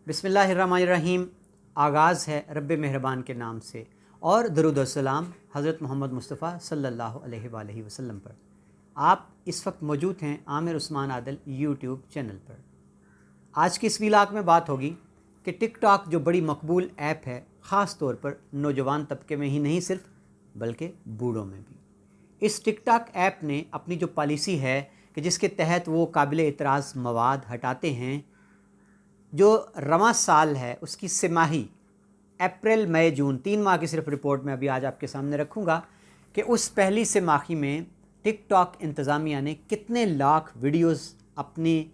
बिस्मिल्लाहिर्रहमानिर्रहीम। आगाज़ है रब मेहरबान के नाम से और दरूद व सलाम हज़रत मोहम्मद मुस्तफ़ा सल्लल्लाहु अलैहि वसल्लम पर। आप इस वक्त मौजूद हैं आमिर उस्मान आदल यूट्यूब चैनल पर। आज की इस व्लॉग में बात होगी कि टिकटॉक जो बड़ी मकबूल ऐप है, ख़ास तौर पर नौजवान तबके में ही नहीं सिर्फ बल्कि बूढ़ों में भी। इस टिकटॉक ऐप ने अपनी जो पॉलिसी है कि जिसके तहत वो काबिल एतराज़ मवाद हटाते हैं, जो रवां साल है उसकी तिमाही अप्रैल मई जून 3 माह की सिर्फ रिपोर्ट में अभी आज आपके सामने रखूँगा कि उस पहली तिमाही में टिकटॉक इंतज़ामिया ने कितने लाख वीडियोस अपने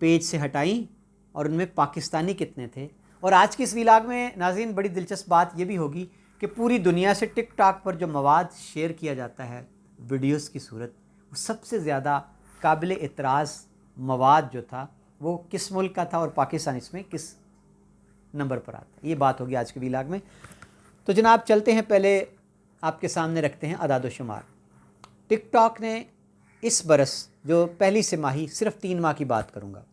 पेज से हटाई और उनमें पाकिस्तानी कितने थे। और आज की इस व्लॉग में नाज़रीन बड़ी दिलचस्प बात ये भी होगी कि पूरी दुनिया से टिकटॉक पर जो मवाद शेयर किया जाता है वीडियोस की सूरत, वो सबसे ज़्यादा काबिल एतराज़ मवाद जो था वो किस मुल्क का था और पाकिस्तान इसमें किस नंबर पर आता है, ये बात होगी आज के व्लॉग में। तो जनाब चलते हैं, पहले आपके सामने रखते हैं अदाद व शुमार। टिकटॉक ने इस बरस जो पहली तिमाही, सिर्फ 3 माह की बात करूँगा,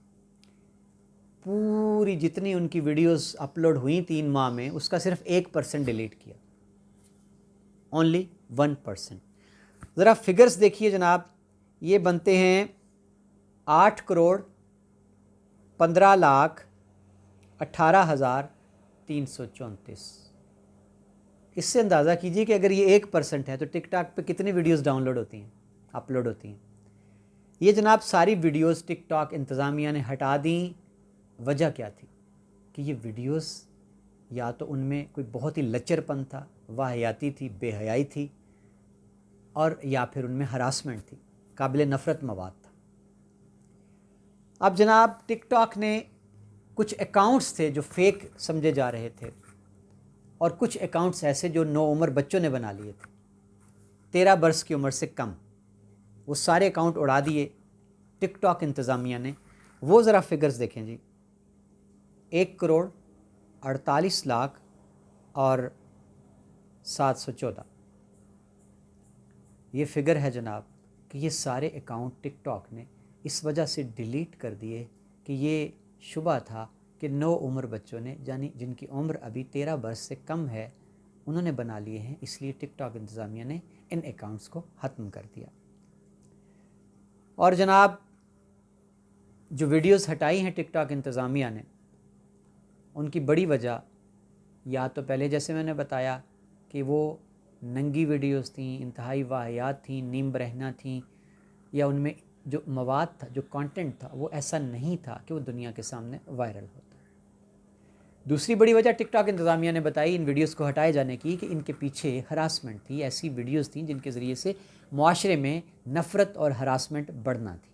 पूरी जितनी उनकी वीडियोस अपलोड हुई 3 माह में उसका सिर्फ 1% डिलीट किया, ओनली 1%। ज़रा फिगर्स देखिए जनाब, ये बनते हैं 8,15,18,334। इससे अंदाज़ा कीजिए कि अगर ये 1% है तो टिकटॉक पे कितनी वीडियोस डाउनलोड होती हैं, अपलोड होती हैं। ये जनाब सारी वीडियोस टिकटॉक इंतज़ामिया ने हटा दी। वजह क्या थी कि ये वीडियोस या तो उनमें कोई बहुत ही लचरपन था, वाहियाती थी, बेहयाई थी, और या फिर उनमें हरासमेंट थी, काबिल नफ़रत मवाद था। अब जनाब टिकटॉक ने कुछ अकाउंट्स थे जो फेक समझे जा रहे थे और कुछ अकाउंट्स ऐसे जो नो उम्र बच्चों ने बना लिए थे, 13 बरस की उम्र से कम, वो सारे अकाउंट उड़ा दिए टिकटॉक इंतज़ामिया ने। वो ज़रा फिगर्स देखें जी, 1,48,00,000 और 714, ये फ़िगर है जनाब कि ये सारे अकाउंट टिकटॉक ने इस वजह से डिलीट कर दिए कि ये शुबा था कि नो उम्र बच्चों ने, यानी जिनकी उम्र अभी 13 बरस से कम है, उन्होंने बना लिए हैं। इसलिए टिकटॉक इंतज़ामिया ने इन अकाउंट्स को ख़त्म कर दिया। और जनाब जो वीडियोस हटाई हैं टिकटॉक इंतज़ामिया ने, उनकी बड़ी वजह या तो पहले जैसे मैंने बताया कि वो नंगी वीडियोस थी, इंतहाई वाहियात थी, नीम बरहना थी, या उनमें जो मवाद था, जो कंटेंट था, वो ऐसा नहीं था कि वो दुनिया के सामने वायरल होता। दूसरी बड़ी वजह टिकटॉक इंतज़ामिया ने बताई इन वीडियोस को हटाए जाने की कि इनके पीछे हरासमेंट थी, ऐसी वीडियोस थी जिनके ज़रिए से मुआशरे में नफ़रत और हरासमेंट बढ़ना थी।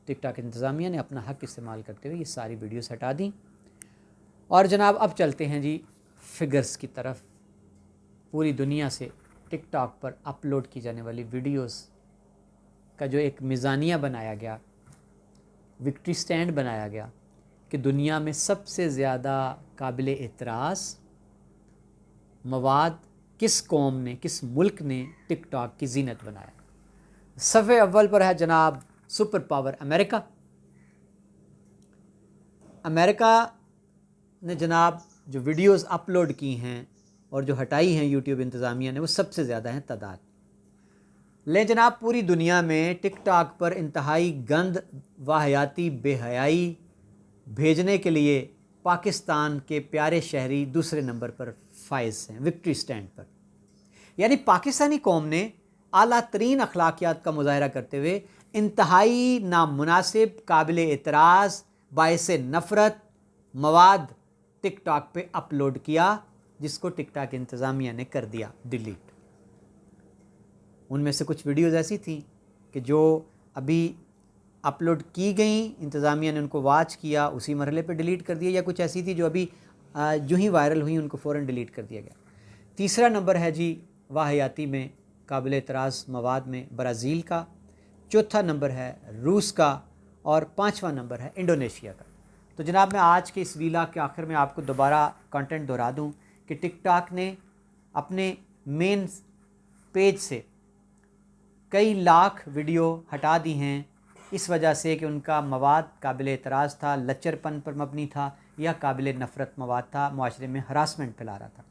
टिकटॉक इंतज़ामिया ने अपना हक़ इस्तेमाल करते हुए ये सारी वीडियोस हटा दी। और जनाब अब चलते हैं जी फिगर्स की तरफ। पूरी दुनिया से टिकटॉक पर अपलोड की जाने वाली वीडियोस का जो एक मीज़ानिया बनाया गया, विक्ट्री स्टैंड बनाया गया कि दुनिया में सबसे ज़्यादा काबिल एतराज़ मवाद किस कौम ने, किस मुल्क ने टिकटॉक की जीनत बनाया। सफ़े अव्वल पर है जनाब सुपर पावर अमेरिका। अमेरिका ने जनाब जो वीडियोस अपलोड की हैं और जो हटाई हैं यूट्यूब इंतज़ामिया ने, वो सबसे ज़्यादा हैं तादाद। ले जनाब पूरी दुनिया में टिकटॉक पर इंतहाई गंद, वाहियाती, बेहयाई भेजने के लिए पाकिस्तान के प्यारे शहरी दूसरे नंबर पर फाइज हैं, विक्ट्री स्टैंड पर। यानी पाकिस्तानी कौम ने आला तरीन अखलाकियात का मुजाहरा करते हुए इंतहाई नामुनासिब, काबिल एतराज़, बाइस नफ़रत मवाद टिकटॉक पे अपलोड किया, जिसको टिकटॉक इंतज़ामिया ने कर दिया डिलीट। उनमें से कुछ वीडियोज़ ऐसी थी कि जो अभी अपलोड की गई, इंतज़ामिया ने उनको वॉच किया, उसी मरहले पे डिलीट कर दिया, या कुछ ऐसी थी जो अभी जो ही वायरल हुई उनको फ़ौरन डिलीट कर दिया गया। तीसरा नंबर है जी वाहियाती में, काबिल एतराज़ मवाद में ब्राज़ील का। चौथा नंबर है रूस का और 5वां नंबर है इंडोनेशिया का। तो जनाब मैं आज के इस व्लॉग के आखिर में आपको दोबारा कंटेंट दोहरा दूं कि टिकटॉक ने अपने मेन पेज से कई लाख वीडियो हटा दी हैं اس وجہ سے کہ ان کا مواد قابل اعتراض تھا، لچر پن پر مبنی تھا یا قابل نفرت مواد تھا، معاشرے میں ہراسمنٹ پھیلا رہا تھا۔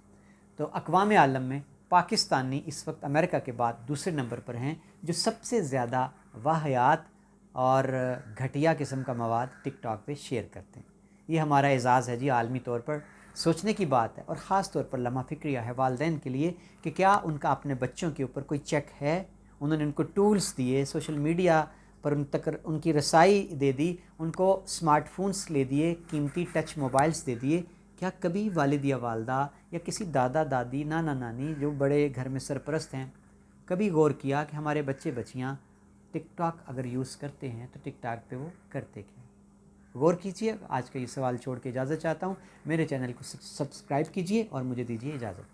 تو اقوام عالم میں پاکستانی اس وقت امریکہ کے بعد دوسرے نمبر پر ہیں جو سب سے زیادہ واہیات اور گھٹیا قسم کا مواد ٹک ٹاک پہ شیئر کرتے ہیں۔ یہ ہمارا اعزاز ہے جی، عالمی طور پر سوچنے کی بات ہے، اور خاص طور پر لمحہ فکریہ ہے والدین کے لیے کہ کیا ان کا اپنے بچوں کے اوپر کوئی چیک ہے۔ انہوں نے ان کو ٹولز دیے، سوشل میڈیا پر ان کی رسائی دے دی، ان کو اسمارٹ فونز لے دیے، قیمتی ٹچ موبائلز دے دیے۔ کیا کبھی والد یا والدہ یا کسی دادا دادی نانا نانی جو بڑے گھر میں سرپرست ہیں کبھی غور کیا کہ ہمارے بچے بچیاں ٹک ٹاک اگر یوز کرتے ہیں تو ٹک ٹاک پہ وہ کرتے کیا؟ غور کیجیے۔ آج کا یہ سوال چھوڑ کے اجازت چاہتا ہوں۔ میرے چینل کو سبسکرائب کیجیے اور مجھے دیجیے اجازت۔